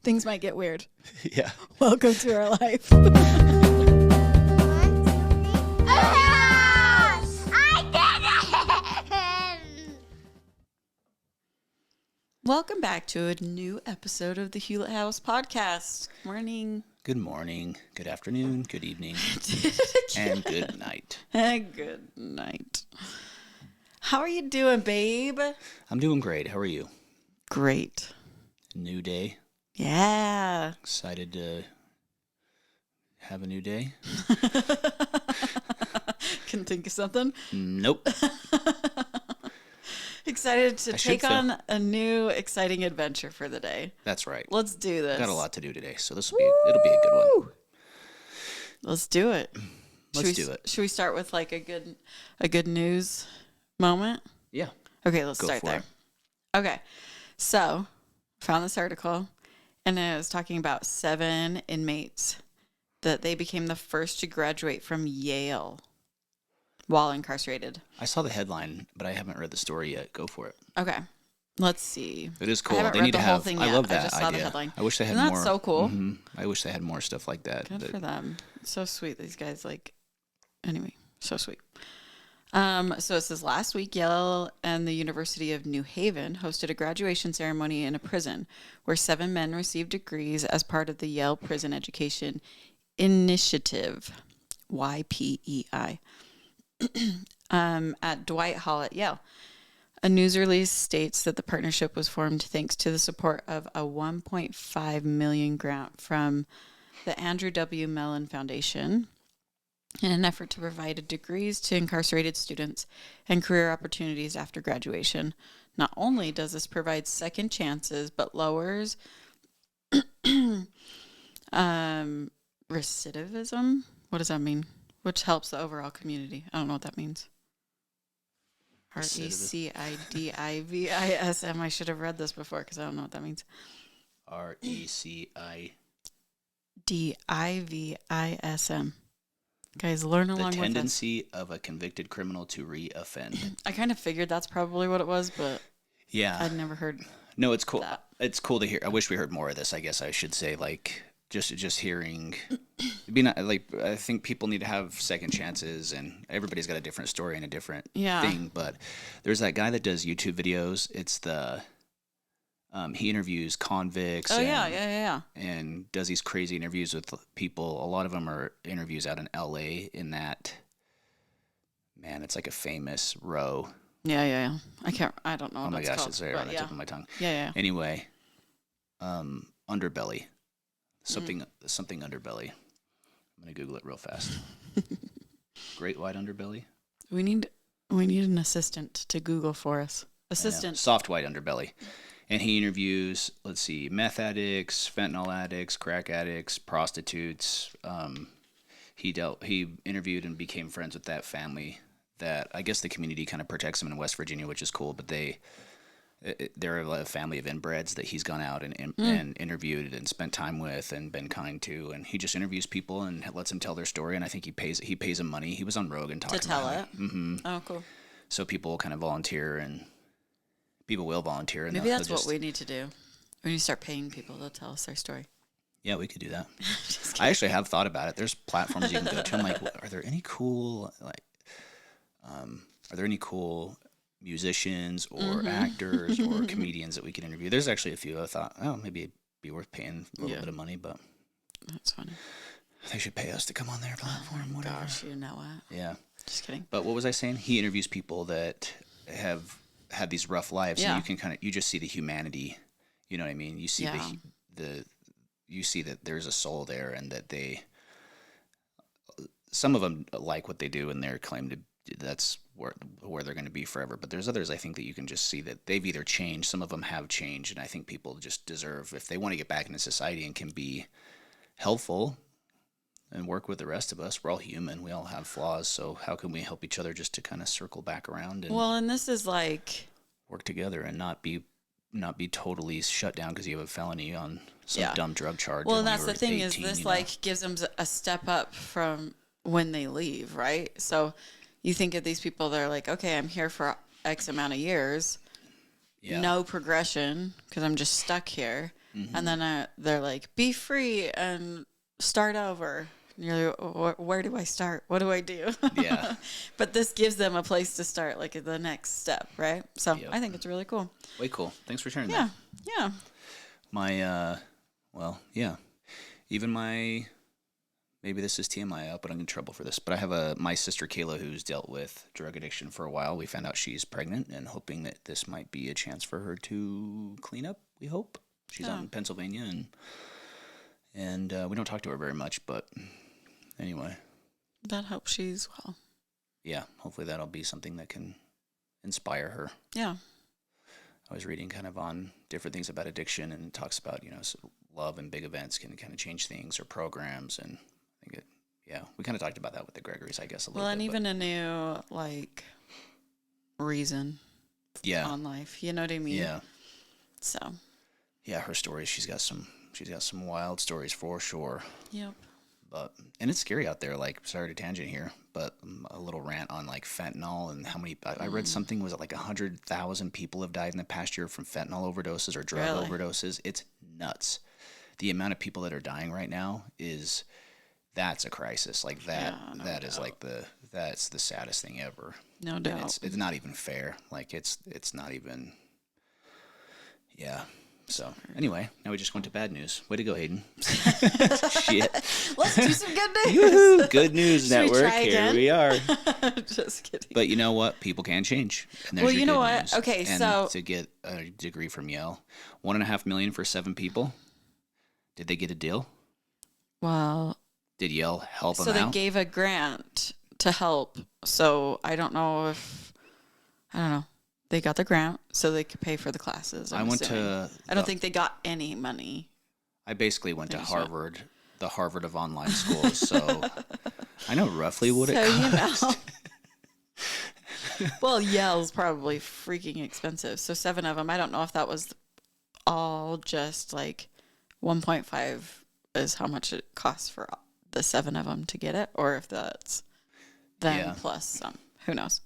Things might get weird. Yeah. Welcome to our life. Welcome back to a new episode of the Hewlett House podcast. Morning. Good morning, good afternoon, good evening, and good night. Good night. How are you doing, babe? I'm doing great. How are you? Great. New day. Yeah. Excited to have a new day? Can think of something? Nope. Excited to take so. on a new exciting adventure for the day. That's right. Let's do this. Got a lot to do today, so it'll be a good one. Let's do it. Let's do it. Should we start with like a good news moment? Yeah. Okay, let's Go start for there. it. Okay. So, found this article and it was talking about 7 inmates that they became the first to graduate from Yale while incarcerated. I saw the headline, but I haven't read the story yet. Go for it. Okay. Let's see. It is cool. I haven't they read need the to whole have. thing I yet. love that I just saw idea. the headline. I wish they had Isn't more. that so cool? Mm-hmm. I wish they had more stuff like that. Good for them. It's so sweet. These guys, anyway, so sweet. So it says last week, Yale and the University of New Haven hosted a graduation ceremony in a prison where 7 men received degrees as part of the Yale Prison Education Initiative, YPEI, at Dwight Hall at Yale. A news release states that the partnership was formed thanks to the support of a $1.5 million grant from the Andrew W. Mellon Foundation in an effort to provide degrees to incarcerated students and career opportunities after graduation. Not only does this provide second chances, but lowers recidivism. What does that mean? Which helps the overall community. I don't know what that means. Recidivism. I should have read this before because I don't know what that means. Recidivism. Guys, learn along with us. The tendency of a convicted criminal to re-offend. I kind of figured that's probably what it was, but yeah, I'd never heard. No, it's cool. That. It's cool to hear. I wish we heard more of this. I guess I should say, just hearing. I think people need to have second chances, and everybody's got a different story and a different thing. But there's that guy that does YouTube videos. It's the he interviews convicts. Oh, yeah. And does these crazy interviews with people. A lot of them are interviews out in L.A. in that, man, it's like a famous row. Yeah. I don't know what oh my it's gosh, called, it's right on the tip of my tongue. Yeah. Anyway, underbelly. Something underbelly. I'm going to Google it real fast. Great white underbelly. We need an assistant to Google for us. Assistant. Soft white underbelly. And he interviews, let's see, meth addicts, fentanyl addicts, crack addicts, prostitutes. He interviewed and became friends with that family that I guess the community kind of protects them in West Virginia, which is cool. But they're a family of inbreds that he's gone out and interviewed and spent time with and been kind to. And he just interviews people and lets them tell their story. And I think he pays them money. He was on Rogan talking to tell about it. Mm-hmm. Oh, cool. So people kind of volunteer and. People will volunteer. And maybe that's what we need to do. We need to start paying people to tell us their story. Yeah, we could do that. I actually have thought about it. There's platforms you can go to. I'm like, are there any cool musicians or actors or comedians that we could interview? There's actually a few. I thought, maybe it'd be worth paying a little bit of money, but that's funny. They should pay us to come on their platform. Whatever. Gosh, you know what? Yeah. Just kidding. But what was I saying? He interviews people that have had these rough lives, and you can you just see the humanity. You know what I mean? You see you see that there's a soul there, and that some of them like what they do, and they're claimed to that's where they're going to be forever. But there's others I think that you can just see that they've either changed. Some of them have changed, and I think people just deserve, if they want to get back into society and can be helpful and work with the rest of us. We're all human. We all have flaws. So how can we help each other just to kind of circle back around and this is like work together and not be totally shut down because you have a felony on some dumb drug charge. Well, and that's the thing 18, is this gives them a step up from when they leave, right? So you think of these people that are like, okay, I'm here for X amount of years, no progression because I'm just stuck here. And then they're like, be free and start over. And you're like, where do I start? What do I do? Yeah. But this gives them a place to start, like the next step, right? So Yep. I think it's really cool. Way cool. Thanks for sharing Yeah. that. Yeah. My, even my, maybe this is TMI out, but I'm in trouble for this. But I have my sister Kayla who's dealt with drug addiction for a while. We found out she's pregnant and hoping that this might be a chance for her to clean up, we hope. She's out in Pennsylvania and we don't talk to her very much, but anyway. That helps she's well. Yeah, hopefully that'll be something that can inspire her. Yeah. I was reading kind of on different things about addiction, and it talks about, love and big events can kind of change things, or programs, and I think we kind of talked about that with the Gregorys, I guess, a little bit. Well, and even a new, reason on life. You know what I mean? Yeah. So. Yeah, her stories, she's got some wild stories for sure. Yep. And it's scary out there, sorry to tangent here, but a little rant on fentanyl and how many, I read something, was it 100,000 people have died in the past year from fentanyl overdoses or drug overdoses? It's nuts. The amount of people that are dying right now that's a crisis. That's the saddest thing ever. No doubt. And it's not even fair. It's not even, yeah. So, anyway, now we just went to bad news. Way to go, Hayden. Shit. Let's do some good news. Yoo-hoo! Good News Network. Here we are. Just kidding. But you know what? People can change. And there's well, you know what? News. Okay, and so to get a degree from Yale, $1.5 million for 7 people. Did they get a deal? Well, did Yale help them out? So out? they gave a grant to help. So I don't know. They got the grant so they could pay for the classes. I don't think they got any money. I basically went to Harvard, the Harvard of online schools, so I know roughly what it cost. Well, Yale's probably freaking expensive. So 7 of them, I don't know if that was all just 1.5 is how much it costs for the 7 of them to get it, or if that's them plus some. Who knows?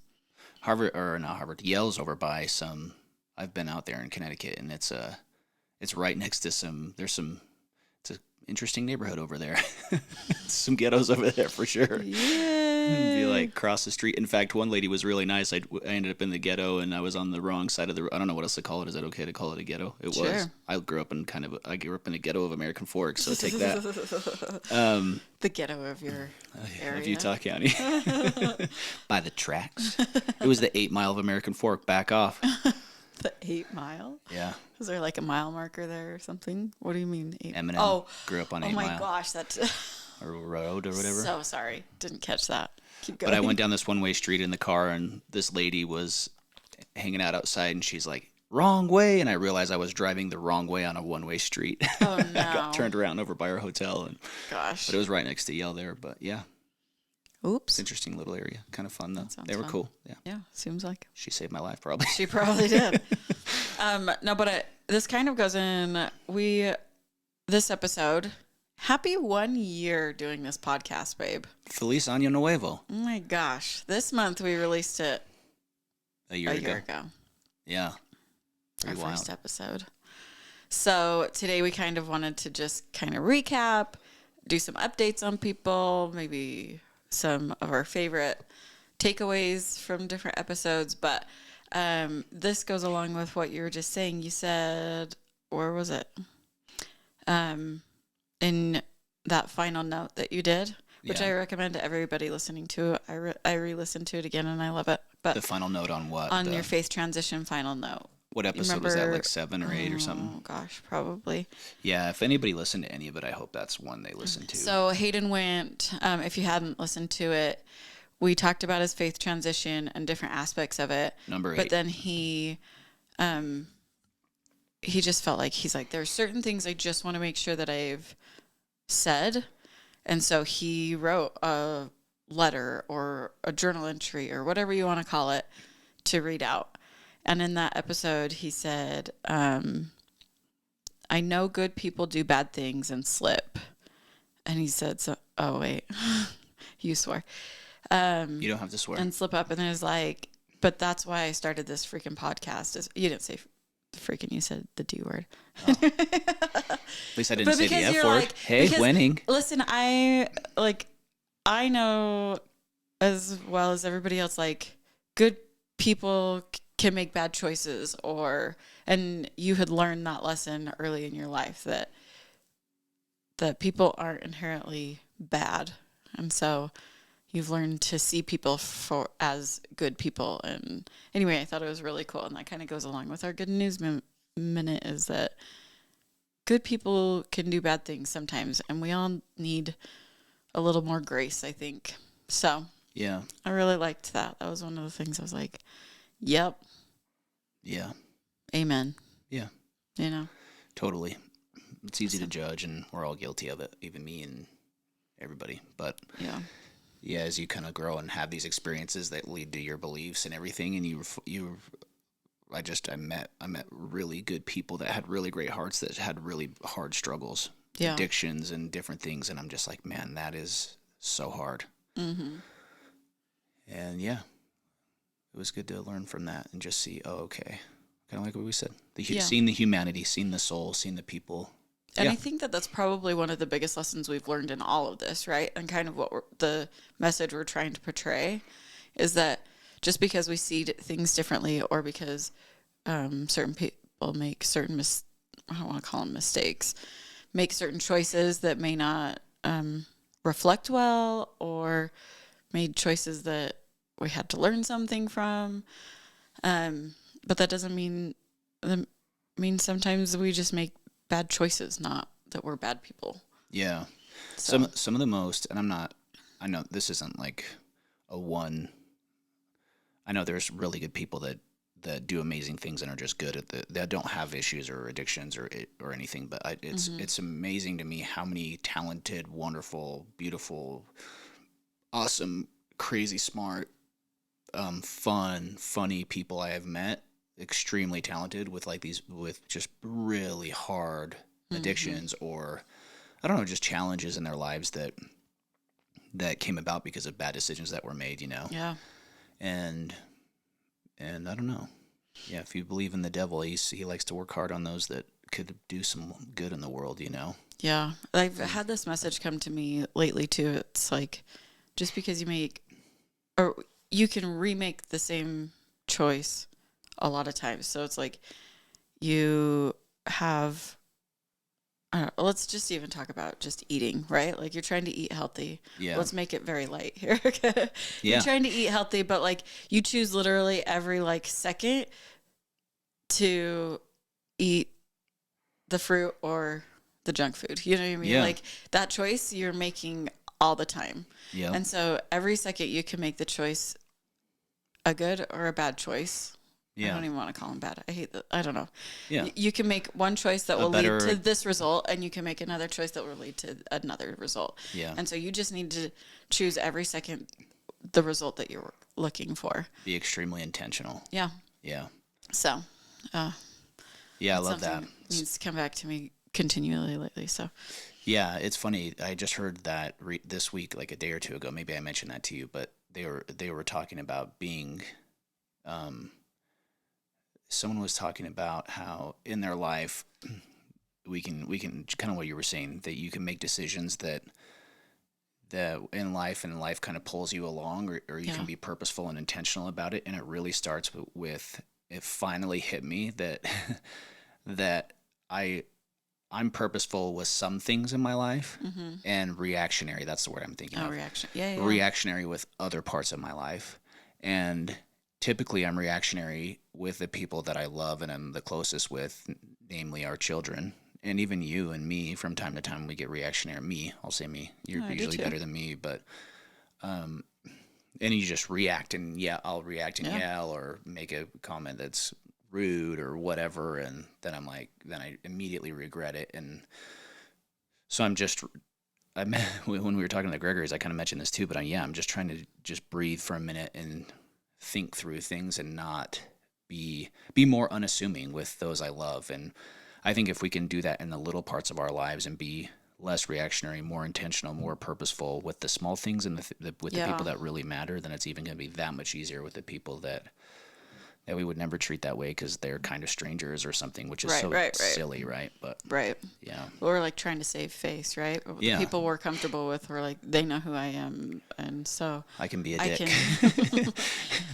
Yale's over by some. I've been out there in Connecticut, and it's right next to it's an interesting neighborhood over there. Some ghettos over there for sure. Yeah. Be across the street. In fact, one lady was really nice. I ended up in the ghetto, and I was on the wrong side of I don't know what else to call it. Is that okay to call it a ghetto? It sure. was. I grew up in a ghetto of American Forks, so take that. The ghetto of your area. Of Utah County. By the tracks. It was the 8 Mile of American Fork. Back off. The 8 Mile? Yeah. Is there a mile marker there or something? What do you mean? Eminem grew up on 8 Mile. Oh my gosh, that's... or road or whatever. So sorry. Didn't catch that. Keep going. But I went down this one-way street in the car, and this lady was hanging out outside, and she's like, wrong way. And I realized I was driving the wrong way on a one-way street. Oh, no. I got turned around over by our hotel. Gosh. But it was right next to Yale there. But yeah. Oops. It's an interesting little area. Kind of fun, though. They were fun. Cool. Yeah. Yeah, seems like. She saved my life, probably. She probably did. No, but this kind of goes in. This episode, happy 1 year doing this podcast, babe. Feliz Año Nuevo. Oh my gosh. This month we released it a year ago. Yeah. Our first episode. So today we kind of wanted to just kind of recap, do some updates on people, maybe some of our favorite takeaways from different episodes. But this goes along with what you were just saying. You said, where was it? In that final note that you did, which I recommend to everybody listening to. I re-listened to it again and I love it. But the final note on what? On your faith transition final note. What episode was that? 7 or 8 or something? Oh gosh, probably. Yeah, if anybody listened to any of it, I hope that's one they listened to. So Hayden went, if you hadn't listened to it, we talked about his faith transition and different aspects of it. Number 8. But then he just felt he's like, there's certain things I just want to make sure that I've said. And so he wrote a letter or a journal entry or whatever you want to call it to read out. And in that episode, he said, I know good people do bad things and slip. And he said, oh, wait, you swore. You don't have to swear. And slip up. And it was but that's why I started this freaking podcast. You didn't say Freaking, you said the D word. At least I didn't say the because F you're word. like, Hey, because, winning. Listen, I know as well as everybody else, like, good people can make bad choices, and you had learned that lesson early in your life that people aren't inherently bad. And so you've learned to see people as good people. And anyway, I thought it was really cool. And that kind of goes along with our good news minute, is that good people can do bad things sometimes. And we all need a little more grace, I think. So Yeah. I really liked that. That was one of the things I was like, yep. Yeah. Amen. Yeah. You know? Totally. It's easy to judge, and we're all guilty of it, even me and everybody. But yeah, as you kind of grow and have these experiences that lead to your beliefs and everything, and I met really good people that had really great hearts that had really hard struggles, addictions and different things, and I'm just like, man, that is so hard. Mm-hmm. And yeah, it was good to learn from that and just see, oh, okay, kind of like what we said, seeing the humanity, seeing the soul, seeing the people. And I think that that's probably one of the biggest lessons we've learned in all of this, right? And kind of the message we're trying to portray is that just because we see things differently, or because certain people make certain I don't want to call them mistakes, make certain choices that may not reflect well, or made choices that we had to learn something from. But that doesn't mean sometimes we just make bad choices, not that we're bad people. Yeah. So. Some of the most, and I know this isn't like a one. I know there's really good people that do amazing things and are just good at that don't have issues or addictions or anything. But it's amazing to me how many talented, wonderful, beautiful, awesome, crazy smart, funny people I have met. Extremely talented with just really hard addictions, or I don't know, just challenges in their lives that came about because of bad decisions that were made, Yeah. And I don't know. Yeah, if you believe in the devil, he likes to work hard on those that could do some good in the world, Yeah. I've had this message come to me lately too. It's like, just because you can remake the same choice a lot of times. So it's like you have, let's just even talk about just eating, right? Like, you're trying to eat healthy. Yeah. Let's make it very light here. Yeah. You're trying to eat healthy, but like you choose literally every second to eat the fruit or the junk food. You know what I mean? Yeah. Like, that choice you're making all the time. Yeah. And so every second you can make the choice, a good or a bad choice. Yeah. I don't even want to call them bad. I hate that. I don't know. Yeah. You can make one choice that will lead to this result, and you can make another choice that will lead to another result. Yeah. And so you just need to choose every second the result that you're looking for. Be extremely intentional. Yeah. Yeah. So, yeah, I love that. Needs to come back to me continually lately. So, yeah, it's funny. I just heard that this week, like a day or two ago. Maybe I mentioned that to you, but they were talking about being. Someone was talking about how in their life we can kind of what you were saying, that you can make decisions that in life, and life kind of pulls you along, or you can be purposeful and intentional about it. And it really starts with it finally hit me that that I'm purposeful with some things in my life, and reactionary. That's the word I'm thinking of. Reaction. Yeah. Reactionary with other parts of my life. And typically I'm reactionary with the people that I love and I'm the closest with, namely our children. And even you and me, from time to time, we get reactionary. I'll say me. You're usually better than me, but and you just react, and I'll react and yell or make a comment that's rude or whatever, and then I immediately regret it. And so when we were talking to the Gregory's, I kind of mentioned this too, but I'm just trying to just breathe for a minute and think through things and not be more unassuming with those I love. And I think if we can do that in the little parts of our lives and be less reactionary, more intentional, more purposeful with the small things and with the people that really matter, then it's even going to be that much easier with the people that we would never treat that way because they're kind of strangers or something, which is Right. silly, right? But Right. yeah, We're like trying to save face, right? The Yeah. people we're comfortable with, we're like, they know who I am. And so I can be a I dick. can,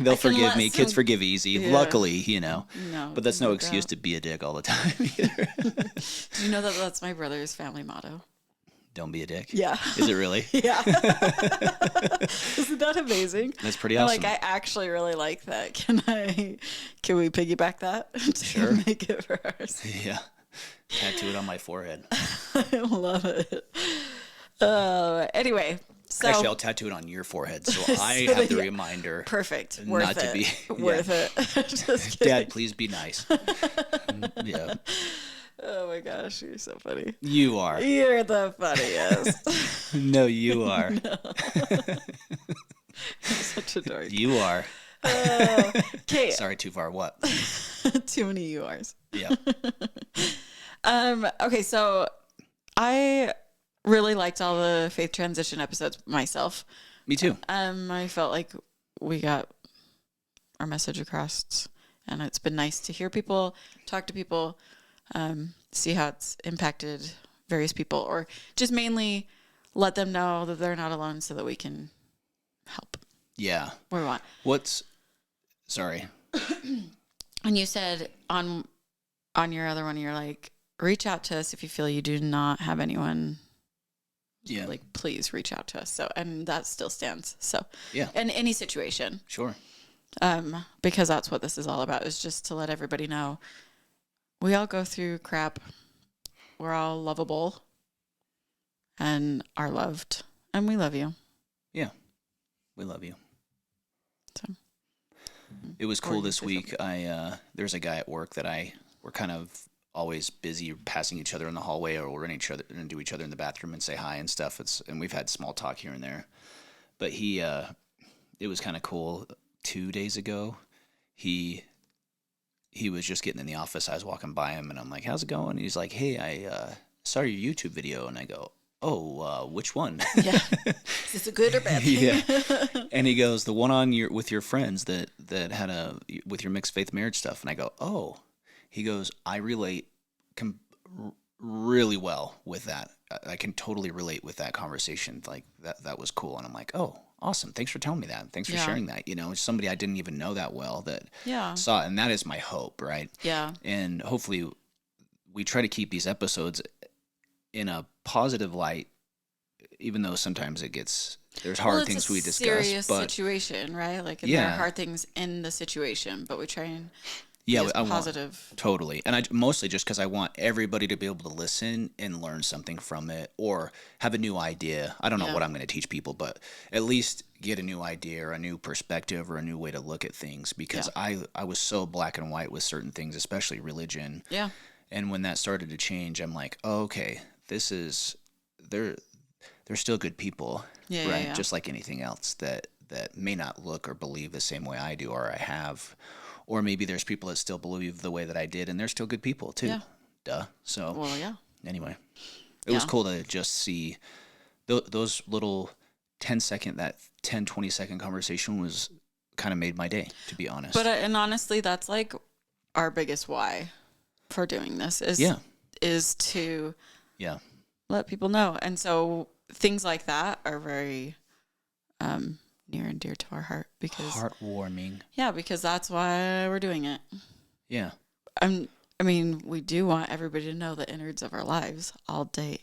They'll I can forgive let me. Kids some- forgive easy. Yeah. Luckily, no, But that's no no excuse doubt. to be a dick all the time either. Do you know that that's my brother's family motto? Don't be a dick. Yeah. Is it really? Yeah. Isn't that amazing? That's pretty And, awesome. Like, I actually really like that. Can we piggyback that to Sure. make it for ours? Yeah. Tattoo it on my forehead. I love it. Anyway, so Actually, I'll tattoo it on your forehead so I So have the yeah. reminder. perfect. not Worth to it. be- Worth it. Just kidding. Dad, please be nice. Yeah. Oh my gosh, you're so funny. You are. You're the funniest. No, you are. Such a dork. You are. Okay, Sorry, too far. What? too many URs. Yeah. Okay, so I really liked all the faith transition episodes myself. Me too. I felt like we got our message across, and it's been nice to hear people, talk to people, see how it's impacted various people, or just mainly let them know that they're not alone so that we can help Yeah. where we want. Sorry. And you said on your other one, you're like, reach out to us if you feel you do not have anyone. Yeah. Like, please reach out to us. So, and that still stands. So, Yeah. in any situation, Sure. because that's what this is all about, is just to let everybody know we all go through crap. We're all lovable and are loved, and we love you. Yeah. We love you. So, It was Or cool you this say week. There's a guy at work that we're kind of always busy passing each other in the hallway, or we'll run into each other in the bathroom and say hi and stuff. And we've had small talk here and there. But it was kind of cool. 2 days ago, he was just getting in the office. I was walking by him and I'm like, "How's it going?" And he's like, "Hey, I saw your YouTube video." And I go, "Oh, which one?" yeah. Is this a good or bad thing? Yeah. And he goes, "The one with your friends that had with your mixed faith marriage stuff." And I go, "Oh." He goes, "I relate really well with that. I can totally relate with that conversation. Like that was cool." And I'm like, "Oh, awesome. Thanks for telling me that. Thanks for Yeah. sharing that." It's somebody I didn't even know that well that Yeah. saw it. And that is my hope, right? Yeah. And hopefully we try to keep these episodes in a positive light, even though sometimes there's hard things we discuss. Serious But situation, right? Like, there Yeah. are hard things in the situation, but we try and yeah, be as I want positive. totally. And I mostly just because I want everybody to be able to listen and learn something from it or have a new idea. I don't know Yeah. what I'm going to teach people, but at least get a new idea or a new perspective or a new way to look at things, because I was so black and white with certain things, especially religion. Yeah. And when that started to change, I'm like, oh, okay, they're still good people, Yeah, right? yeah. Just like anything else that may not look or believe the same way I do or I have. Or maybe there's people that still believe the way that I did, and they're still good people too. Yeah. Duh. So Well, yeah. anyway, it was Yeah. cool to just see those little 20-second conversation was kind of made my day, to be honest. But and honestly, that's like our biggest why for doing this is to yeah. let people know. And so things like that are very near and dear to our heart because Heartwarming. because that's why we're doing it. Yeah. I mean, we do want everybody to know the innards of our lives all day.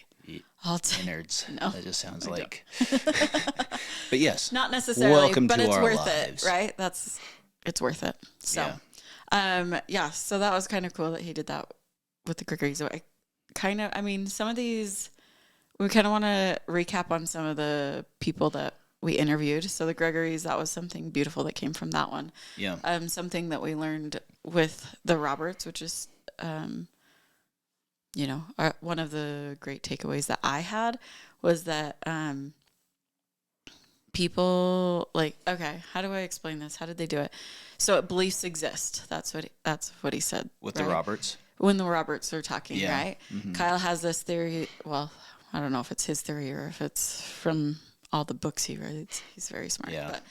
All day. Innards. No, That just sounds I like. But yes. Not necessarily, Welcome but to it's our worth lives. it, right? It's worth it. So, so that was kind of cool that he did that with the Gregory. So some of these, we kind of want to recap on some of the people that we interviewed. So the Gregorys, that was something beautiful that came from that one. Yeah. Something that we learned with the Roberts, which is, one of the great takeaways that I had was that people okay, how do I explain this? How did they do it? So beliefs exist. That's what he said. With right? the Roberts. When the Roberts are talking, Yeah. right? Mm-hmm. Kyle has this theory. Well, I don't know if it's his theory or if it's from all the books he reads. He's very smart. Yeah. But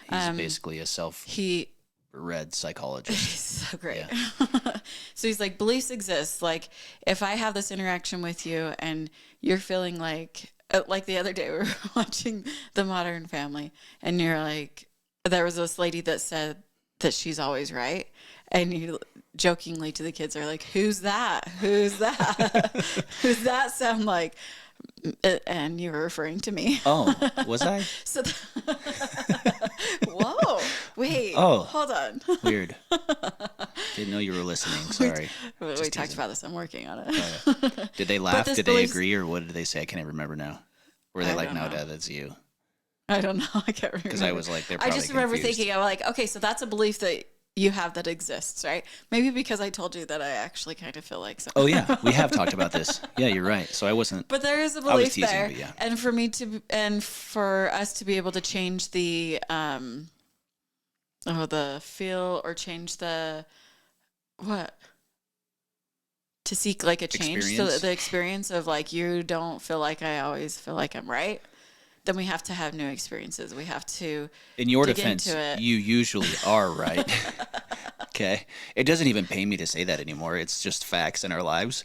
He's basically a he read psychologist. He's so great. Yeah. So he's like, beliefs exist. Like, if I have this interaction with you and you're feeling like the other day we were watching The Modern Family, and you're like, there was this lady that said that she's always right, and you jokingly to the kids are like, who's that? Who's that? Who's that sound like? And you were referring to me. Oh, was I? So, whoa, wait, Oh. hold on. Weird. Didn't know you were listening. Sorry. We Just talked teasing. about this. I'm working on it. Oh, yeah. Did they laugh? this Did they beliefs- agree? Or what did they say? I can't even remember now. Were they I like, don't no, know. Dad, that's you? I don't know. I can't remember. Because I was like, they're I probably just remember confused. thinking, I'm like, okay, so that's a belief that you have that exists, right? Maybe because I told you that I actually kind of feel like so. Oh, yeah. We have talked about this. Yeah, you're right. So I wasn't. But there is a I was belief teasing, there, but yeah. and for me to, and for us to be able to change the feel, or change the what, to seek like a change, so Experience? the experience of like, you don't feel like I always feel like I'm right. Then we have to have new experiences. We have to. In your dig defense, into it. you usually are right. Okay. It doesn't even pay me to say that anymore. It's just facts in our lives.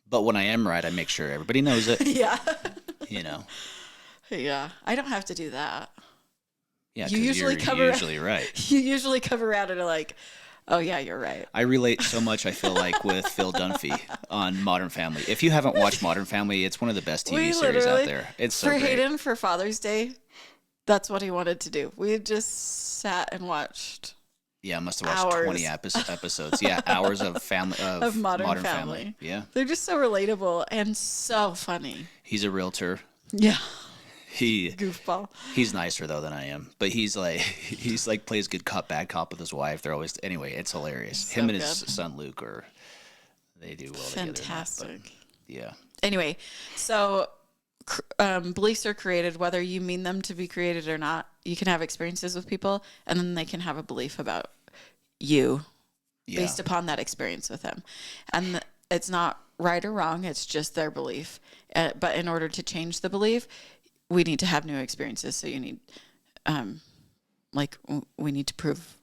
But when I am right, I make sure everybody knows it. Yeah. You know. Yeah. I don't have to do that. Yeah, You because usually you're cover- usually right. You usually come around and are like, oh yeah, you're right. I relate so much, I feel like, with Phil Dunphy on Modern Family. If you haven't watched Modern Family, it's one of the best TV series out there. It's so for great. Hayden, for Father's Day, that's what he wanted to do. We just sat and watched Yeah, I must have watched hours. 20 episodes. Yeah, hours of Modern Family. Yeah. They're just so relatable and so funny. He's a realtor. Yeah. He's Goofball. nicer though than I am, but he's like plays good cop bad cop with his wife. They're always anyway. It's hilarious. So Him and his good. son Luke they do well together. Fantastic. Yeah, Anyway, so beliefs are created whether you mean them to be created or not. You can have experiences with people, and then they can have a belief about you based upon that experience with them. And it's not right or wrong. It's just their belief. But in order to change the belief, we need to have new experiences. So you need, we need to prove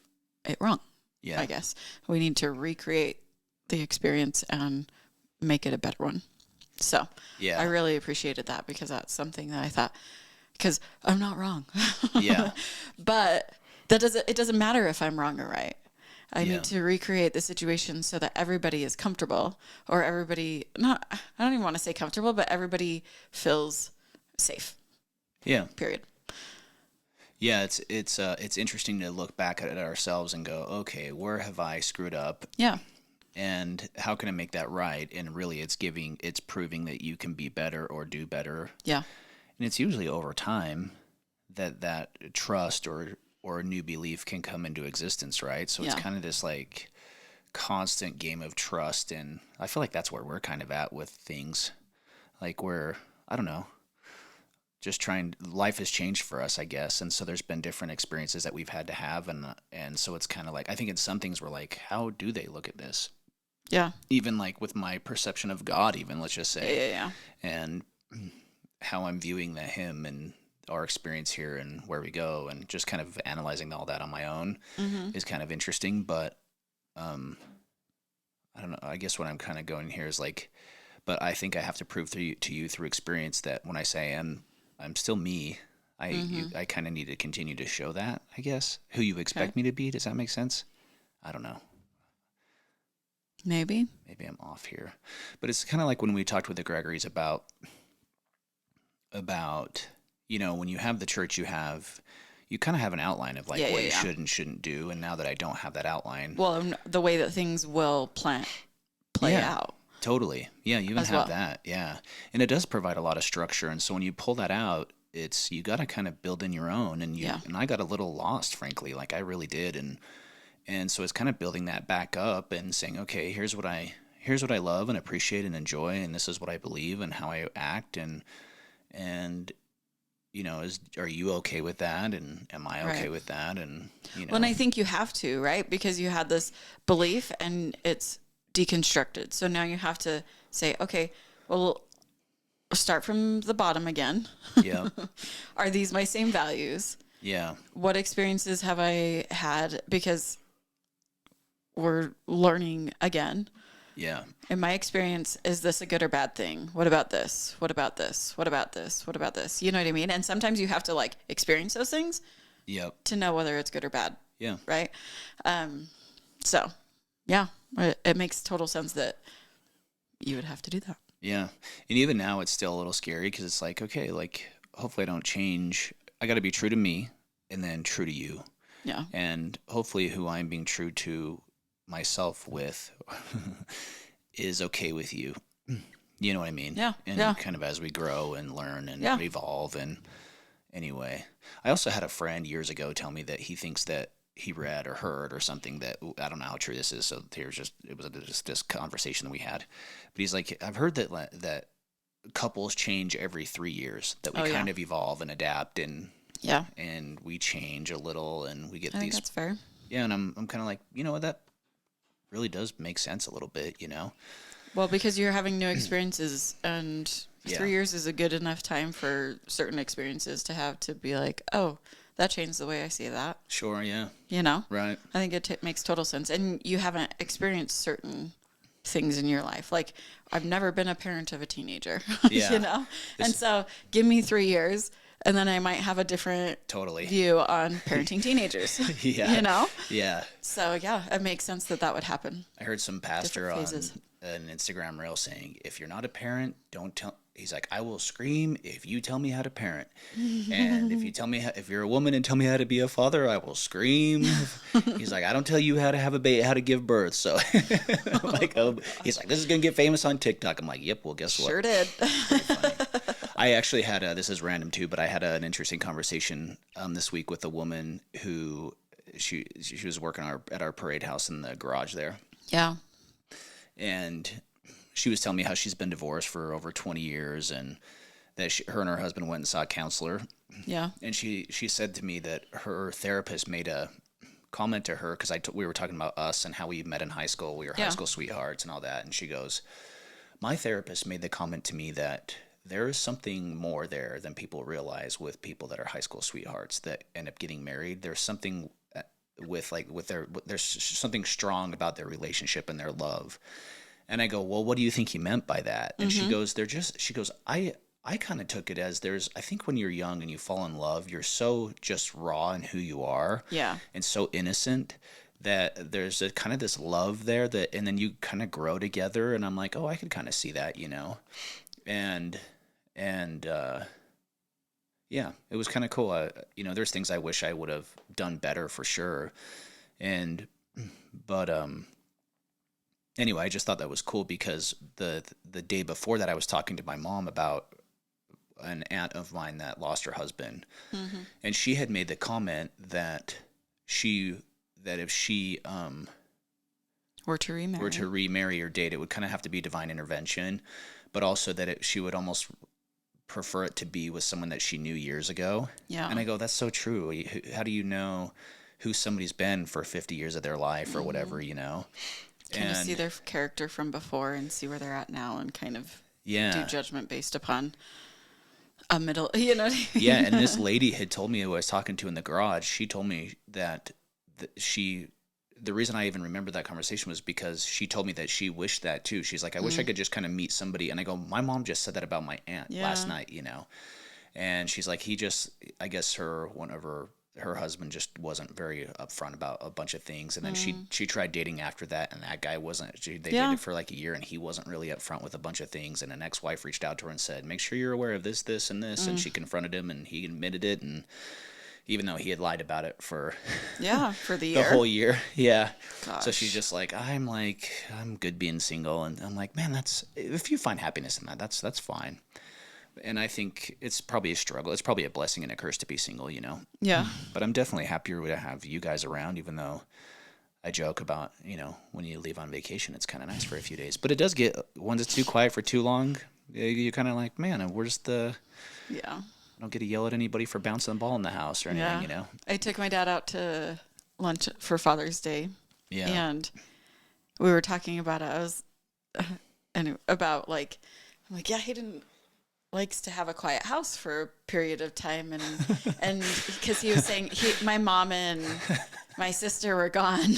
it wrong. Yeah. I guess we need to recreate the experience and make it a better one. So Yeah. I really appreciated that, because that's something that I thought, because I'm not wrong. Yeah. But it doesn't matter if I'm wrong or right. I Yeah. need to recreate the situation so that everybody is comfortable, or I don't even want to say comfortable, but everybody feels safe. Yeah. Period. Yeah, it's interesting to look back at it ourselves and go, okay, where have I screwed up? Yeah. And how can I make that right? And really, it's proving that you can be better or do better. Yeah. And it's usually over time that trust or a new belief can come into existence, right? So it's Yeah. kind of this like constant game of trust, and I feel like that's where we're kind of at with things. Like I don't know, just life has changed for us, I guess, and so there's been different experiences that we've had to have, and so it's kind of like, I think in some things we're like, how do they look at this? Yeah. Even like with my perception of God, even, let's just say. Yeah. And how I'm viewing him and our experience here and where we go, and just kind of analyzing all that on my own is kind of interesting. But I don't know, I guess what I'm kind of going here is like, but I think I have to prove to you through experience that when I say I'm still me, I kind of need to continue to show that, I guess, who you expect me to be. Does that make sense? I don't know. Maybe I'm off here, but it's kind of like when we talked with the Gregorys about, when you have the church, you kind of have an outline of like what you should and shouldn't do. And now that I don't have that outline, well, the way that things will play out. Totally. Yeah. You even As have well. that. Yeah. And it does provide a lot of structure. And so when you pull that out, you got to kind of build in your own, and and I got a little lost, frankly, like I really did. And so it's kind of building that back up and saying, okay, here's what I love and appreciate and enjoy, and this is what I believe and how I act, and are you okay with that, and am I okay with that, and Well, and I think you have to, right? Because you had this belief and it's deconstructed. So now you have to say, okay, well, start from the bottom again. Yeah. Are these my same values? Yeah. What experiences have I had? Because we're learning again. Yeah. In my experience, is this a good or bad thing? What about this? What about this? What about this? What about this? You know what I mean? And sometimes you have to like experience those things Yep. to know whether it's good or bad. Yeah. Right. So yeah, it makes total sense that you would have to do that. Yeah. And even now it's still a little scary because it's like, okay, like hopefully I don't change. I got to be true to me and then true to you. Yeah. And hopefully who I'm being true to myself with is okay with you. You know what I mean? Yeah. And kind of as we grow and learn and evolve. And anyway, I also had a friend years ago tell me that he thinks that he read or heard or something that, I don't know how true this is. So it was just this conversation that we had, but he's like, I've heard that couples change every 3 years, that we kind of evolve and adapt and we change a little and we get I think that's fair. Yeah. And I'm kind of like, you know what, that really does make sense a little bit, you know? Well, because you're having new experiences and 3 years is a good enough time for certain experiences to have to be like, oh, that changed the way I see that. Sure, yeah. You know? Right. I think it makes total sense. And you haven't experienced certain things in your life. Like, I've never been a parent of a teenager, you know? And so give me 3 years and then I might have a different view on parenting teenagers, you know? Yeah. So, yeah, it makes sense that would happen. I heard some pastor on an Instagram reel saying, if you're not a parent, don't tell. He's like, I will scream if you tell me how to parent. And if you tell me, if you're a woman and tell me how to be a father, I will scream. He's like, I don't tell you how to have a baby, how to give birth. So like, he's like, this is going to get famous on TikTok. I'm like, yep, well, guess what? Sure did. I actually had this is random too, but I had an interesting conversation this week with a woman who she was working at our parade house in the garage there. Yeah. And she was telling me how she's been divorced for over 20 years and that her and her husband went and saw a counselor. Yeah. And she said to me that her therapist made a comment to her because we were talking about us and how we met in high school. We were high school sweethearts and all that. And she goes, my therapist made the comment to me that there is something more there than people realize with people that are high school sweethearts that end up getting married. There's something there's something strong about their relationship and their love. And I go, well, what do you think he meant by that? And she goes, I kind of took it as I think when you're young and you fall in love, you're so just raw in who you are. Yeah. And so innocent that there's a kind of this love there and then you kind of grow together. And I'm like, oh, I could kind of see that, you know? And yeah, it was kind of cool. You know, there's things I wish I would have done better for sure. But anyway, I just thought that was cool because the day before that I was talking to my mom about an aunt of mine that lost her husband. And she had made the comment that if she were to remarry or date, it would kind of have to be divine intervention, but also that she would almost prefer it to be with someone that she knew years ago. Yeah. And I go, that's so true. How do you know who somebody's been for 50 years of their life or whatever, you know? Kind of see their character from before and see where they're at now and kind of do judgment based upon a middle, you know? Yeah, and this lady had told me who I was talking to in the garage, she told me that the reason I even remember that conversation was because she told me that she wished that too. She's like, I wish I could just kind of meet somebody. And I go, my mom just said that about my aunt last night, you know? And she's like, I guess her husband just wasn't very upfront about a bunch of things. And then she tried dating after that. And that guy they dated for like a year and he wasn't really upfront with a bunch of things. And an ex-wife reached out to her and said, make sure you're aware of this, this, and this. And she confronted him and he admitted it. And even though he had lied about it for for the year. The whole year. Yeah. Gosh. So she's just like, I'm good being single. And I'm like, man, if you find happiness in that, that's fine. And I think it's probably a struggle. It's probably a blessing and a curse to be single, you know? Yeah. But I'm definitely happier to have you guys around, even though I joke about, you know, when you leave on vacation, it's kind of nice for a few days. But it does get, once it's too quiet for too long, you're kind of like, man, where's the... Yeah. I don't get to yell at anybody for bouncing the ball in the house or anything, you know? I took my dad out to lunch for Father's Day. Yeah. And we were talking about it. I'm like, yeah, Hayden likes to have a quiet house for a period of time. And because he was saying my mom and my sister were gone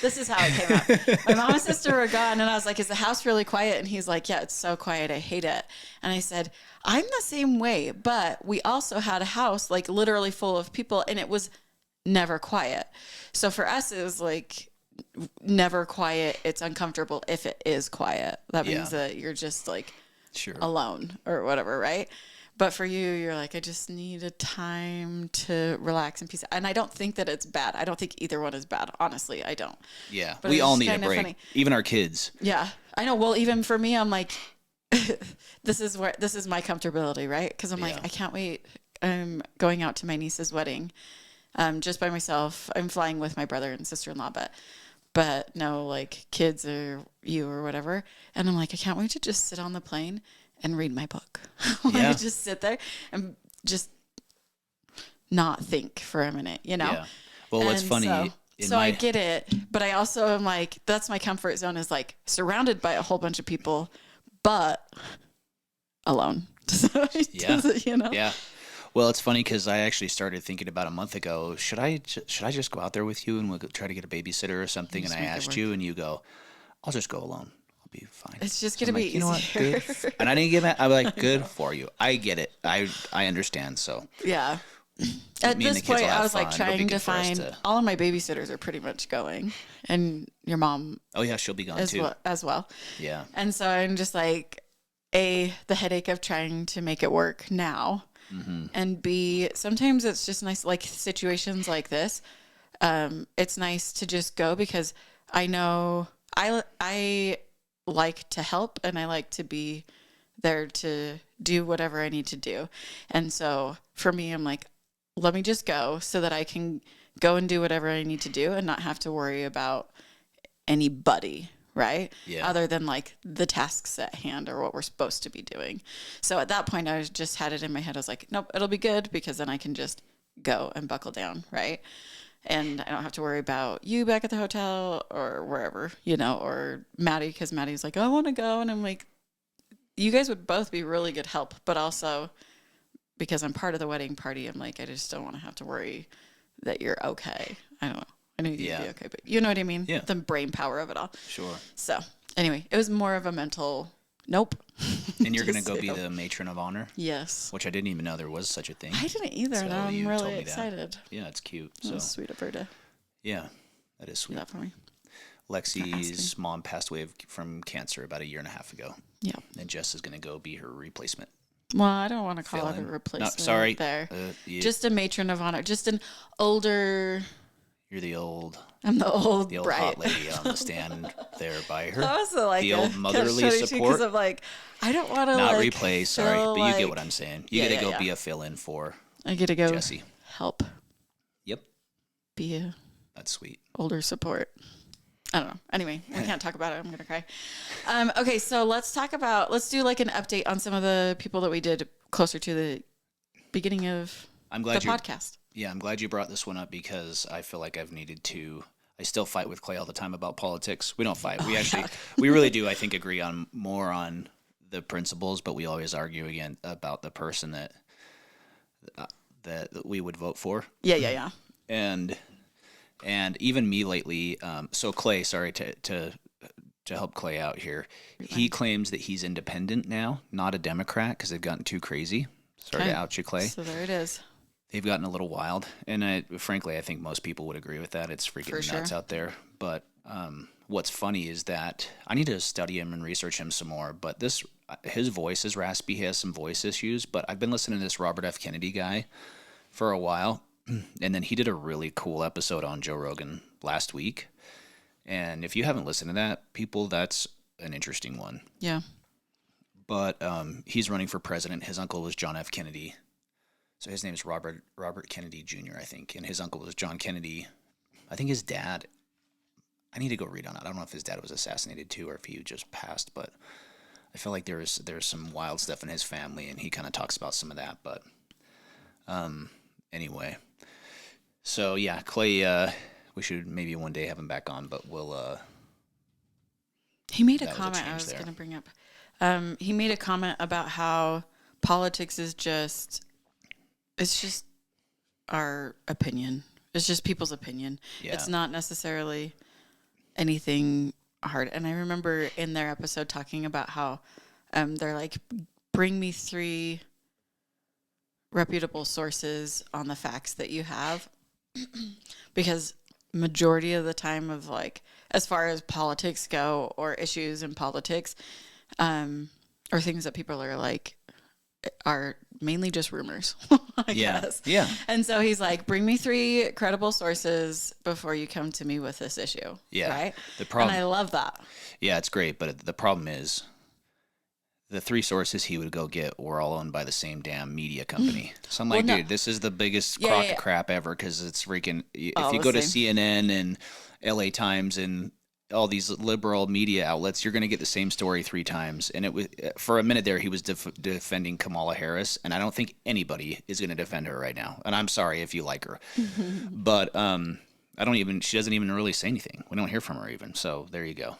This is how it came up. My mom and sister were gone, and I was like, is the house really quiet? And he's like, yeah, it's so quiet. I hate it. And I said, I'm the same way, but we also had a house like literally full of people, and it was never quiet. So for us, it was like never quiet. It's uncomfortable if it is quiet. That means that you're just like alone or whatever, right? But for you, you're like, I just need a time to relax and peace. And I don't think that it's bad. I don't think either one is bad. Honestly, I don't. Yeah. But We all need a break. Funny. Even our kids. Yeah. I know. Well, even for me, I'm like, this is my comfortability, right? Because I'm like, I can't wait. I'm going out to my niece's wedding just by myself. I'm flying with my brother and sister-in-law, but no, like kids or you or whatever. And I'm like, I can't wait to just sit on the plane and read my book. Like just sit there and just not think for a minute, you know? Yeah. Well, what's funny. So I get it, but I also am like, that's my comfort zone, is like surrounded by a whole bunch of people, but alone. You know? Yeah. Well, it's funny because I actually started thinking about a month ago, should I just go out there with you and we'll try to get a babysitter or something? And I asked you and you go, I'll just go alone. Be fine. It's just gonna be easier. You know what? Good. And I didn't give it. I'm like, good for you. I get it. I understand. So yeah. At this point, I was like trying to find. All of my babysitters are pretty much going, and your mom. Oh yeah, she'll be gone too. As well. Yeah. And so I'm just like, the headache of trying to make it work now, and B, sometimes it's just nice, like situations like this. It's nice to just go because I know I like to help and I like to be there to do whatever I need to do. And so for me, I'm like, let me just go so that I can go and do whatever I need to do and not have to worry about anybody, right? Yeah. Other than like the tasks at hand or what we're supposed to be doing. So at that point, I just had it in my head. I was like, nope, it'll be good because then I can just go and buckle down, right? And I don't have to worry about you back at the hotel or wherever, you know, or Maddie, because Maddie's like, oh, I want to go. And I'm like, you guys would both be really good help. But also because I'm part of the wedding party, I'm like, I just don't want to have to worry that you're okay. I don't know. I know you'd be okay, but you know what I mean? Yeah. The brain power of it all. Sure. So anyway, it was more of a mental nope. And you're going to go be the matron of honor? Yes. Which I didn't even know there was such a thing. I didn't either, and I'm really excited. Yeah, it's cute. So sweet of her to. Yeah, that is sweet. That for me. Lexi's mom passed away from cancer about 1.5 years ago. Yeah. And Jess is going to go be her replacement. Well, I don't want to call it a replacement. No, sorry. There. Just a matron of honor. Just an older. You're the old. I'm the old bride. Hot lady on the stand there by her. That was like the old motherly support. Because I'm like, I don't want to not replace. Sorry, but you get what I'm saying. You get to go be a fill-in for. I get to go Jesse. Help. Yep. Be a. That's sweet. Older support. I don't know. Anyway, we can't talk about it. I'm going to cry. Okay, so let's do like an update on some of the people that we did closer to the beginning of the podcast. Yeah, I'm glad you brought this one up because I feel like I still fight with Clay all the time about politics. We don't fight. We really do, I think, agree on more on the principles, but we always argue again about the person that we would vote for. Yeah. And even me lately, so Clay, sorry to help Clay out here. He claims that he's independent now, not a Democrat, because they've gotten too crazy. Sorry to out you, Clay. So there it is. They've gotten a little wild. And frankly, I think most people would agree with that. It's freaking nuts out there. But what's funny is that I need to study him and research him some more. But his voice is raspy. He has some voice issues. But I've been listening to this Robert F. Kennedy guy for a while. And then he did a really cool episode on Joe Rogan last week. And if you haven't listened to that, people, that's an interesting one. Yeah. But he's running for president. His uncle was John F. Kennedy. So his name is Robert Kennedy Jr., I think. And his uncle was John Kennedy. I think his dad, I need to go read on it. I don't know if his dad was assassinated too or if he just passed. But I feel like there's some wild stuff in his family. And he kind of talks about some of that. But anyway. So, yeah, Clay, we should maybe one day have him back on, but we'll... He made a comment I was going to bring up. He made a comment about how politics is just our opinion. It's just people's opinion. Yeah. It's not necessarily anything hard. And I remember in their episode talking about how they're like, bring me 3 reputable sources on the facts that you have. Because majority of the time of like, as far as politics go or issues in politics, or things that people are like, are mainly just rumors, I guess. Yeah. And so he's like, bring me 3 credible sources before you come to me with this issue. Yeah. Right. The problem, and I love that. Yeah, it's great. But the problem is the 3 sources he would go get were all owned by the same damn media company. So I'm like, dude, this is the biggest crock of crap ever, because it's freaking, if you go to CNN and LA Times and all these liberal media outlets, you're going to get the same story 3 times. And it was, for a minute there, he was defending Kamala Harris, and I don't think anybody is going to defend her right now. And I'm sorry if you like her, but she doesn't even really say anything. We don't hear from her even. So there you go.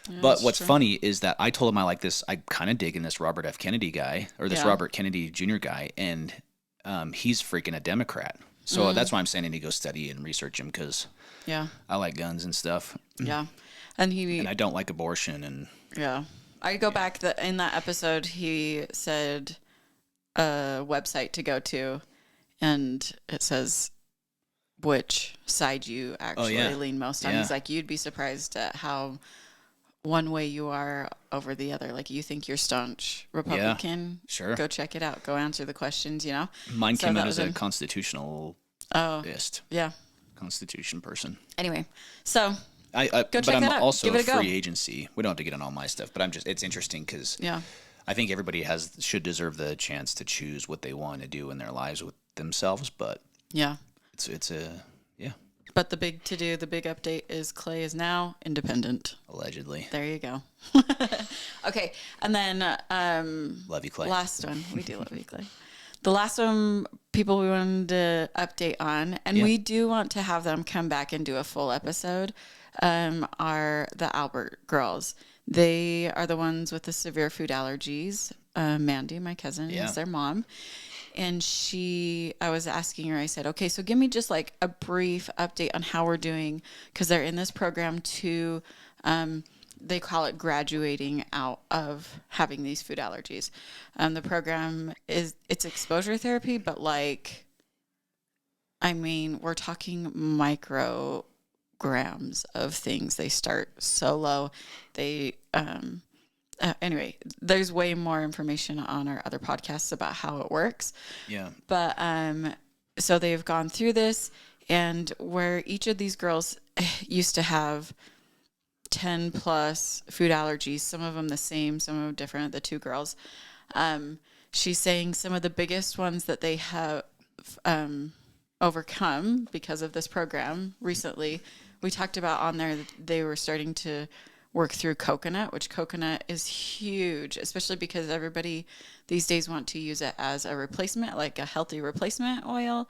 Yeah, but what's funny is that I told him I like this. I kind of dig in this Robert F. Kennedy guy, or this Robert Kennedy Jr. guy, and he's freaking a Democrat. So that's why I'm saying I need to go study and research him, because I like guns and stuff. Yeah. And I don't like abortion. And I go back in that episode, he said a website to go to, and it says which side you actually lean most on. He's like, you'd be surprised at how one way you are over the other. Like, you think you're staunch Republican. Sure. Go check it out. Go answer the questions, Mine came out as a constitutionalist. Yeah. Constitution person. Anyway, so go check it I'm out. also Give it a a free go. agency. We don't have to get on all my stuff, but it's interesting because I think everybody should deserve the chance to choose what they want to do in their lives with themselves. But But the big update is Clay is now independent. Allegedly. There you go. Okay, and then love you, Clay. Last one. We do love you, Clay. The last one, people we wanted to update on, and we do want to have them come back and do a full episode, are the Albert girls. They are the ones with the severe food allergies. Mandy, my cousin, is their mom. And I was asking her, I said, okay, so give me just like a brief update on how we're doing, because they're in this program to, they call it graduating out of having these food allergies. The program it's exposure therapy, but like, I mean, we're talking micrograms of things. They start so low. Anyway, there's way more information on our other podcasts about how it works. Yeah. But so they've gone through this, and where each of these girls used to have 10 plus food allergies, some of them the same, some of them different, the 2 girls. She's saying some of the biggest ones that they have overcome because of this program recently, we talked about on there that they were starting to work through coconut, which coconut is huge, especially because everybody these days want to use it as a replacement, like a healthy replacement oil.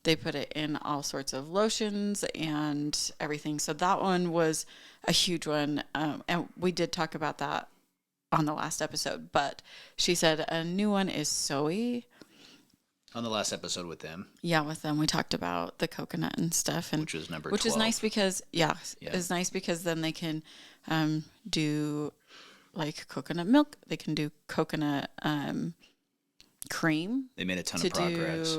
They put it in all sorts of lotions and everything. So that one was a huge one. And we did talk about that on the last episode, but she said a new one is soy. On the last episode with them. Yeah, with them. We talked about the coconut and stuff. And which was number 12. Which is nice because, it's nice because then they can do like coconut milk. They can do coconut cream. They made a ton of progress.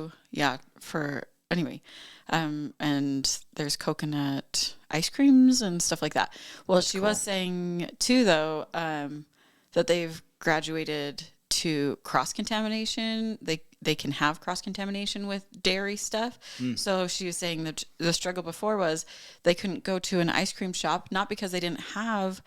And there's coconut ice creams and stuff like that. Well, she was saying too, though, that they've graduated to cross-contamination. They can have cross-contamination with dairy stuff. So she was saying that the struggle before was they couldn't go to an ice cream shop, not because they didn't have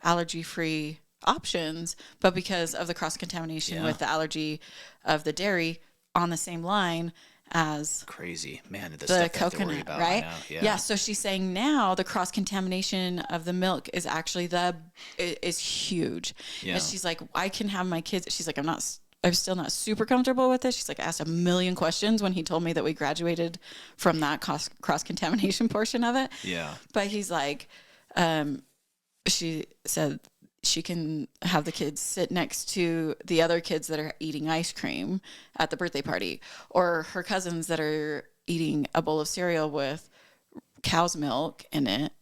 allergy-free options, but because of the cross-contamination with the allergy of the dairy on the same line as crazy, man. The coconut, right? Yeah. So she's saying now the cross-contamination of the milk is actually is huge. Yeah. And she's like, I can have my kids. She's like, I'm still not super comfortable with this. She's like, I asked a million questions when he told me that we graduated from that cross-contamination portion of it. Yeah. But he's like, she said she can have the kids sit next to the other kids that are eating ice cream at the birthday party, or her cousins that are eating a bowl of cereal with cow's milk in it.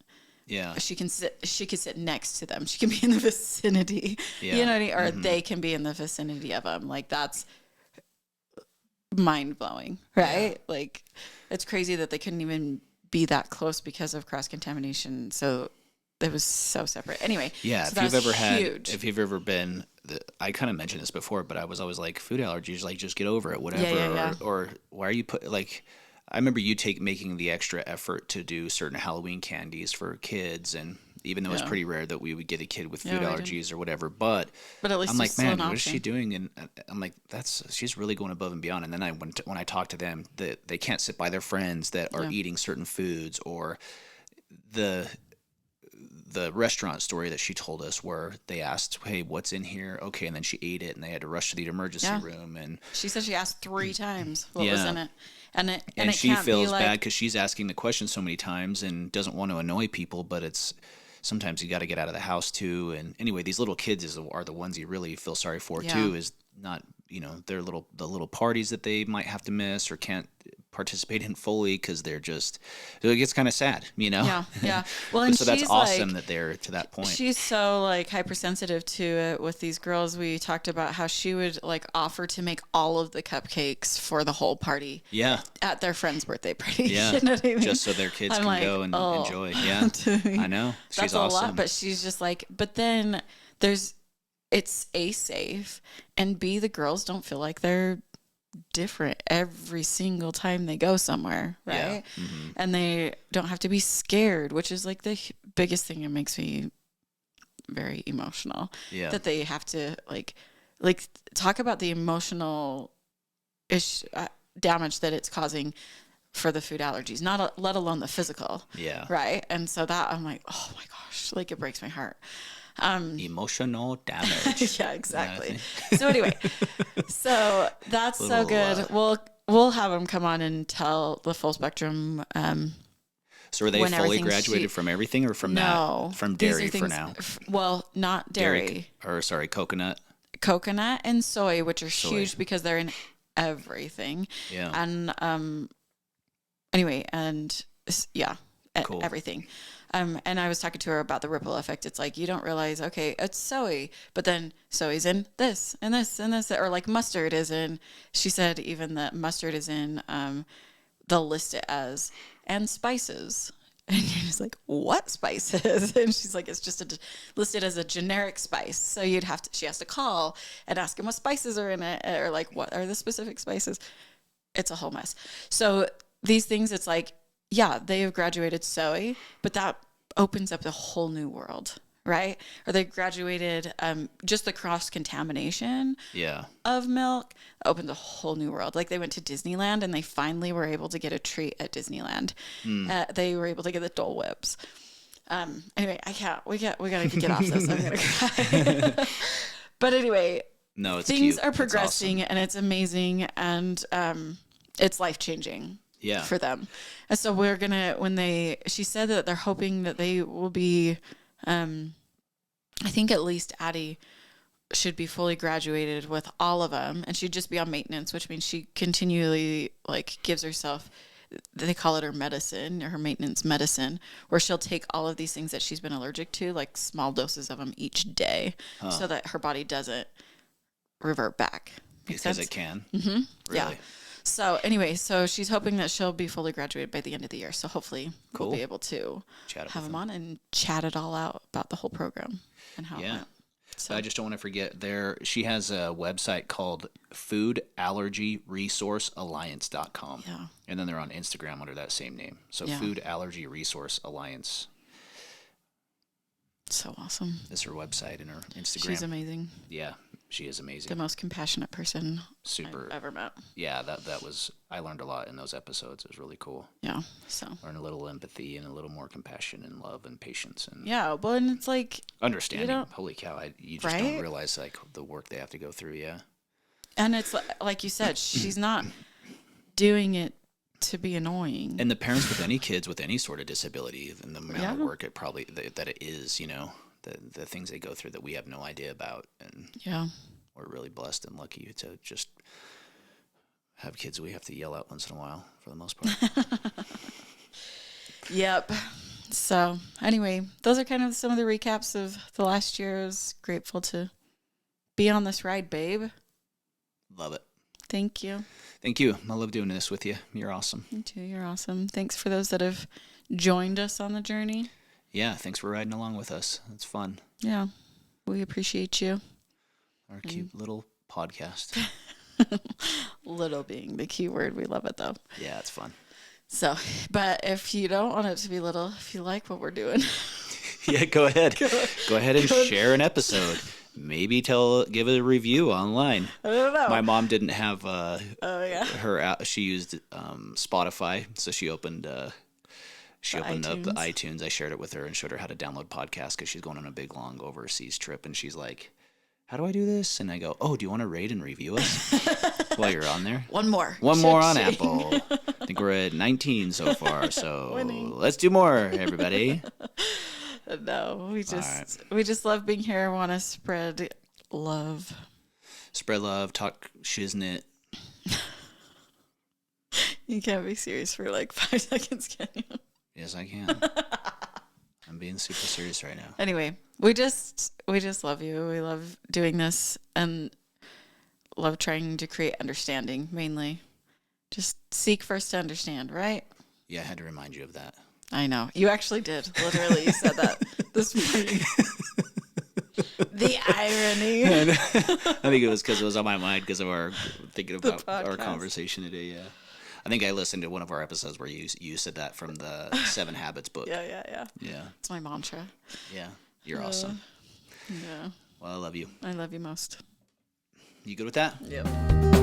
Yeah. she could sit next to them. She can be in the vicinity, Yeah. you know what I mean? Or they can be in the vicinity of them. Like, that's mind blowing, right? Yeah. Like, it's crazy that they couldn't even be that close because of cross contamination. So it was so separate. Anyway, Yeah. so If you've ever been, I kind of mentioned this before, but I was always like, food allergies, like just get over it, whatever. Yeah. Or why are you like, I remember you making the extra effort to do certain Halloween candies for kids, and even though it's pretty rare that we would get a kid with food allergies or whatever, but at least I'm like, man, what is option. she doing? And I'm like, she's really going above and beyond. And then when I talk to them, that they can't sit by their friends that are eating certain foods, or the restaurant story that she told us where they asked, hey, what's in here? Okay. And then she ate it and they had to rush to the emergency room. And she said she asked 3 times what was in it. And it she can't feels be like, bad because she's asking the question so many times and doesn't want to annoy people, but sometimes you got to get out of the house too. And anyway, these little kids are the ones you really feel sorry for too, is not, the little parties that they might have to miss or can't participate in fully because it gets kind of sad, Yeah. Well, and so that's she's awesome like, that they're to that point. she's so like hypersensitive to it with these girls. We talked about how she would like offer to make all of the cupcakes for the whole party. Yeah. At their friend's birthday party. Yeah. You know what I mean? Just so their kids can go and enjoy. Yeah. I know. She's That's awesome. a lot, but she's just like, but then it's A, safe, and B, the girls don't feel like they're different every single time they go somewhere, right? Yeah. Mm-hmm. And they don't have to be scared, which is like the biggest thing that makes me very emotional. Yeah. That they have to like talk about the emotional damage that it's causing for the food allergies, let alone the physical. Yeah. Right. And so that I'm like, oh my gosh, like it breaks my heart. Emotional damage. Yeah, exactly. So anyway, so that's so good. We'll have them come on and tell the full spectrum. So are they fully graduated from everything, or from that? From dairy for now? Well, not dairy. Coconut. Coconut and soy, which are huge because they're in everything. Yeah. And anyway, cool. Everything. And I was talking to her about the ripple effect. It's like, you don't realize, okay, it's soy, but then soy's in this and this and this, or like mustard is in, she said even that mustard is in, they'll list it as, and spices. And you're just like, what spices? And she's like, it's just listed as a generic spice. So she has to call and ask him what spices are in it, or like, what are the specific spices? It's a whole mess. So these things, it's like, yeah, they have graduated soy, but that opens up a whole new world, right? Or they graduated just the cross-contamination of milk opens a whole new world. Like they went to Disneyland and they finally were able to get a treat at Disneyland. They were able to get the Dole Whips. Anyway, we got to get off this. I'm going to cry. But anyway, no, things cute. are progressing, awesome. And it's amazing, and it's life-changing. Yeah. For them. And so she said that they're hoping that they will be, I think at least Addie should be fully graduated with all of them, and she'd just be on maintenance, which means she continually like gives herself, they call it her medicine or her maintenance medicine, where she'll take all of these things that she's been allergic to, like small doses of them each day, so that her body doesn't revert back. Because it can. Mm-hmm. Really? Yeah. So anyway, so she's hoping that she'll be fully graduated by the end of the year. So hopefully we'll be able to have them on and chat it all out about the whole program and how it went. So I just don't want to forget she has a website called foodallergyresourcealliance.com. Yeah. And then they're on Instagram under that same name. So Food Allergy Resource Alliance. So awesome. That's her website and her Instagram. She's amazing. Yeah, she is amazing. The most compassionate person I've ever met. Yeah, that was, I learned a lot in those episodes. It was really cool. Yeah, so. Learn a little empathy and a little more compassion and love and patience. And yeah, well, and it's like. Understanding. Holy cow, you just don't realize like the work they have to go through, yeah. And it's like you said, she's not doing it to be annoying. And the parents with any kids with any sort of disability, and the amount of work it probably that it is, the things they go through that we have no idea about, and we're really blessed and lucky to just have kids we have to yell at once in a while for the most part. Yep. So anyway, those are kind of some of the recaps of the last year. I was grateful to be on this ride, babe. Love it. Thank you. Thank you. I love doing this with you. You're awesome. You too. You're awesome. Thanks for those that have joined us on the journey. Yeah, thanks for riding along with us. It's fun. Yeah, we appreciate you. Our cute little podcast. Little being the key word. We love it, though. Yeah, it's fun. So, but if you don't want it to be little, if you like what we're doing. Yeah, go ahead. Go ahead and share an episode. Maybe give it a review online. I don't know. My mom didn't have her. She used Spotify, so she opened up the iTunes. I shared it with her and showed her how to download podcasts because she's going on a big long overseas trip, and she's like, "How do I do this?" And I go, "Oh, do you want to rate and review us while you're on there?" One more on Apple. I think we're at 19 so far, so let's do more, everybody. No, we just love being here. I want to spread love. Spread love, talk shiznit. You can't be serious for like 5 seconds, can you? Yes, I can. I'm being super serious right now. Anyway, we just love you. We love doing this and love trying to create understanding, mainly. Just seek first to understand, right? Yeah, I had to remind you of that. I know. You actually did. Literally, you said that this morning. The irony. I think it was because it was on my mind because of our thinking about our conversation today. Yeah, I think I listened to one of our episodes where you said that from the 7 Habits book. Yeah. Yeah. It's my mantra. Yeah, you're awesome. Yeah. Well, I love you. I love you most. You good with that? Yep.